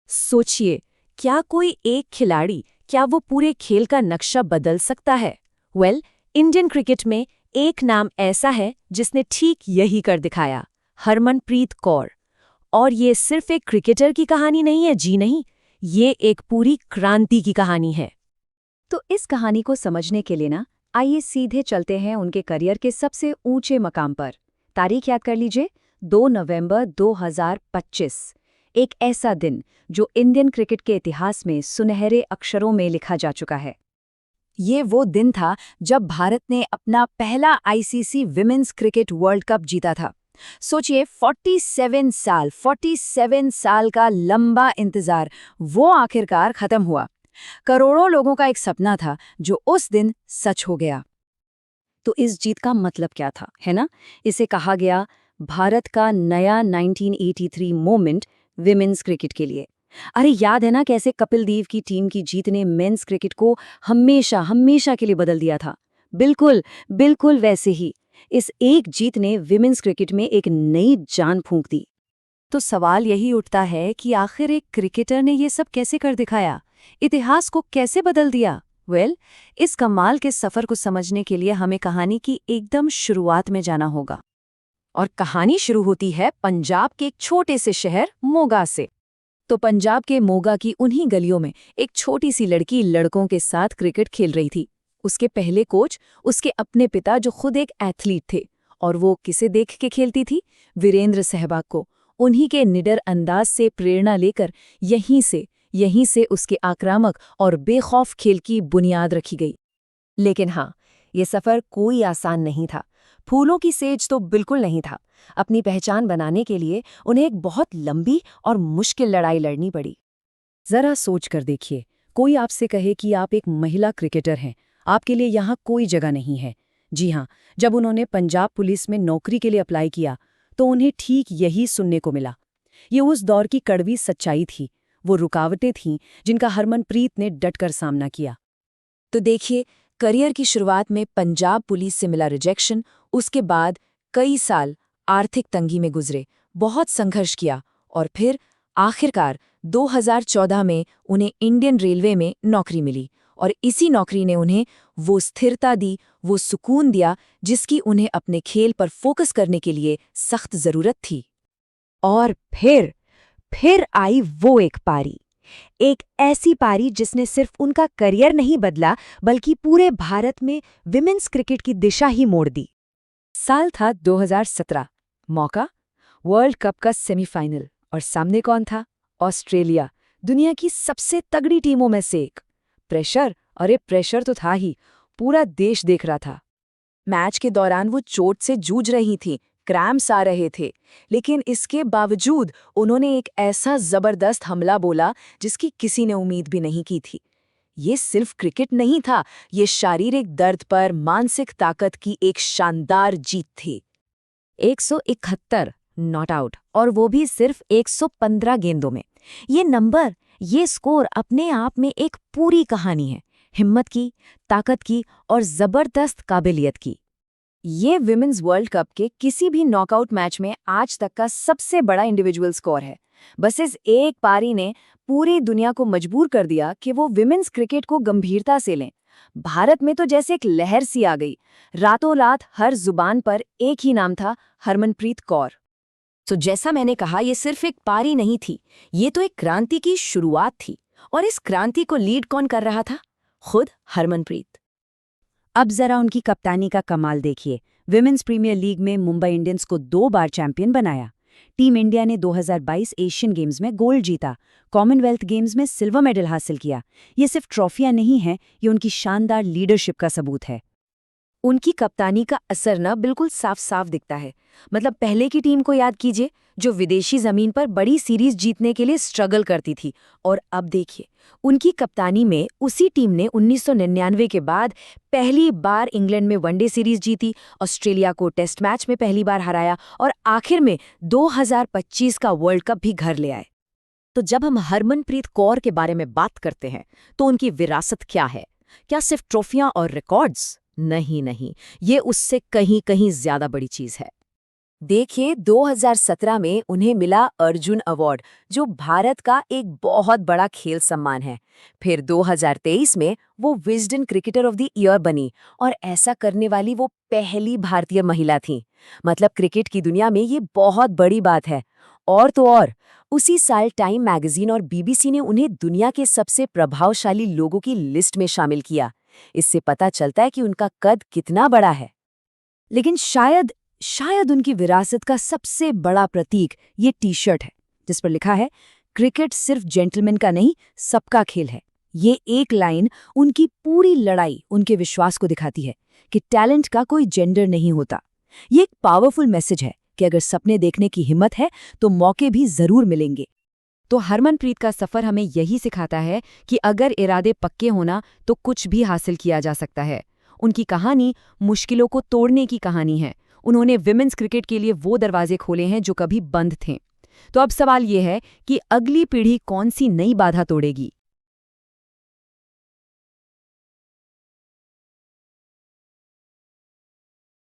सोचिए, क्या कोई एक खिलाड़ी क्या वो पूरे खेल का नक्शा बदल सकता है? इंडियन क्रिकेट में एक नाम ऐसा है जिसने ठीक यही कर दिखाया, हरमनप्रीत कौर। और ये सिर्फ एक क्रिकेटर की कहानी नहीं है, जी नहीं, ये एक पूरी क्रांति की कहानी है। तो इस कहानी को समझने के लिए आइए सीधे चलते हैं उनके करियर के सबसे ऊंचे मकाम पर। तारीख याद कर लीजिए, 2 नवंबर 2025। एक ऐसा दिन जो इंडियन क्रिकेट के इतिहास में सुनहरे अक्षरों में लिखा जा चुका है। ये वो दिन था जब भारत ने अपना पहला ICC women's cricket world cup जीता था। सोचिए, 47 साल का लंबा इंतजार वो आखिरकार खत्म हुआ। करोड़ों लोगों का एक सपना था जो उस दिन सच हो गया। तो इस जीत का मतलब क्या था, है ना? इसे कहा गया भारत का नया 1983 मोमेंट विमेंस क्रिकेट के लिए। अरे याद है ना कैसे कपिल देव की टीम की जीत ने मेंस क्रिकेट को हमेशा हमेशा के लिए बदल दिया था। बिल्कुल बिल्कुल वैसे ही इस एक जीत ने विमेंस क्रिकेट में एक नई जान फूंक दी। तो सवाल यही उठता है कि आखिर एक क्रिकेटर ने ये सब कैसे कर दिखाया, इतिहास को कैसे बदल दिया? इस कमाल के सफर को समझने के लिए हमें कहानी की एकदम शुरुआत में जाना होगा। और कहानी शुरू होती है पंजाब के एक छोटे से शहर मोगा से। तो पंजाब के मोगा की उन्हीं गलियों में एक छोटी सी लड़की लड़कों के साथ क्रिकेट खेल रही थी। उसके पहले कोच उसके अपने पिता, जो खुद एक एथलीट थे। और वो किसे देख के खेलती थी? वीरेंद्र सहवाग को। उन्हीं के निडर अंदाज से प्रेरणा लेकर यहीं से उसके आक्रामक और बेखौफ खेल की बुनियाद रखी गई। लेकिन हाँ, ये सफ़र कोई आसान नहीं था। फूलों की सेज तो बिल्कुल नहीं था। अपनी पहचान बनाने के लिए उन्हें एक बहुत लंबी और मुश्किल लड़ाई लड़नी पड़ी। जरा सोच कर देखिए, कोई आपसे कहे कि आप एक महिला क्रिकेटर हैं, आपके लिए यहाँ कोई जगह नहीं है। जी हाँ, जब उन्होंने पंजाब पुलिस में नौकरी के लिए अप्लाई किया तो उन्हें ठीक यही सुनने को मिला। ये उस दौर की कड़वी सच्चाई थी, वो रुकावटें थीं जिनका हरमनप्रीत ने डटकर सामना किया। तो देखिए, करियर की शुरुआत में पंजाब पुलिस से मिला रिजेक्शन, उसके बाद कई साल आर्थिक तंगी में गुजरे, बहुत संघर्ष किया और फिर आखिरकार 2014 में उन्हें इंडियन रेलवे में नौकरी मिली। और इसी नौकरी ने उन्हें वो स्थिरता दी, वो सुकून दिया जिसकी उन्हें अपने खेल पर फोकस करने के लिए सख्त जरूरत थी। और फिर आई वो एक पारी, एक ऐसी पारी जिसने सिर्फ उनका करियर नहीं बदला बल्कि पूरे भारत में विमेंस क्रिकेट की दिशा ही मोड़ दी। साल था 2017। मौका वर्ल्ड कप का सेमीफाइनल, और सामने कौन था? ऑस्ट्रेलिया, दुनिया की सबसे तगड़ी टीमों में से एक। प्रेशर तो था ही, पूरा देश देख रहा था। मैच के दौरान वो चोट से जूझ रही थी, क्रैम्प्स आ रहे थे, लेकिन इसके बावजूद उन्होंने एक ऐसा जबरदस्त हमला बोला जिसकी किसी ने उम्मीद भी नहीं की थी। ये सिर्फ क्रिकेट नहीं था, ये शारीरिक दर्द पर मानसिक ताकत की एक शानदार जीत थी। 171 नॉट आउट, और वो भी सिर्फ 115 गेंदों में। ये नंबर, ये स्कोर अपने आप में एक पूरी कहानी है, हिम्मत की, ताकत की और जबरदस्त काबिलियत की। ये विमेंस वर्ल्ड कप के किसी भी नॉकआउट मैच में आज तक का सबसे बड़ा इंडिविजुअल स्कोर है। बस इस एक पारी ने पूरी दुनिया को मजबूर कर दिया कि वो विमेंस क्रिकेट को गंभीरता से लें। भारत में तो जैसे एक लहर सी आ गई। रातों रात हर जुबान पर एक ही नाम था, हरमनप्रीत कौर। तो जैसा मैंने कहा, ये सिर्फ एक पारी नहीं थी, ये तो एक क्रांति की शुरुआत थी। और इस क्रांति को लीड कौन कर रहा था? खुद हरमनप्रीत। अब जरा उनकी कप्तानी का कमाल देखिए। विमेंस प्रीमियर लीग में मुंबई इंडियंस को 2 बार चैंपियन बनाया। टीम इंडिया ने 2022 एशियन गेम्स में गोल्ड जीता, कॉमनवेल्थ गेम्स में सिल्वर मेडल हासिल किया। ये सिर्फ ट्रॉफियां नहीं हैं, ये उनकी शानदार लीडरशिप का सबूत है। उनकी कप्तानी का असर बिल्कुल साफ साफ दिखता है। मतलब पहले की टीम को याद कीजिए, जो विदेशी जमीन पर बड़ी सीरीज जीतने के लिए स्ट्रगल करती थी। और अब देखिए, उनकी कप्तानी में उसी टीम ने 1999 के बाद पहली बार इंग्लैंड में वनडे सीरीज जीती, ऑस्ट्रेलिया को टेस्ट मैच में पहली बार हराया और आखिर में 2025 का वर्ल्ड कप भी घर ले आए। तो जब हम हरमनप्रीत कौर के बारे में बात करते हैं तो उनकी विरासत क्या है? क्या सिर्फ ट्रॉफियां और रिकॉर्ड्स? नहीं, ये उससे कहीं कहीं ज्यादा बड़ी चीज है। देखिए 2017 में उन्हें मिला अर्जुन अवार्ड, जो भारत का एक बहुत बड़ा खेल सम्मान है। फिर 2023 में वो Wisden cricketer of the year बनी और ऐसा करने वाली वो पहली भारतीय महिला थी। मतलब क्रिकेट की दुनिया में ये बहुत बड़ी बात है। और तो और, उसी साल टाइम मैगजीन और बीबीसी ने उन्हें दुनिया के सबसे प्रभावशाली लोगों की लिस्ट में शामिल किया। इससे पता चलता है कि उनका कद कितना बड़ा है। लेकिन शायद उनकी विरासत का सबसे बड़ा प्रतीक ये टी शर्ट है, जिस पर लिखा है, क्रिकेट सिर्फ जेंटलमैन का नहीं, सबका खेल है। ये एक लाइन उनकी पूरी लड़ाई, उनके विश्वास को दिखाती है कि टैलेंट का कोई जेंडर नहीं होता। ये एक पावरफुल मैसेज है कि अगर सपने देखने की हिम्मत है तो मौके भी जरूर मिलेंगे। तो हरमनप्रीत का सफर हमें यही सिखाता है कि अगर इरादे पक्के होना तो कुछ भी हासिल किया जा सकता है। उनकी कहानी मुश्किलों को तोड़ने की कहानी है। उन्होंने विमेंस क्रिकेट के लिए वो दरवाजे खोले हैं जो कभी बंद थे। तो अब सवाल ये है कि अगली पीढ़ी कौन सी नई बाधा तोड़ेगी?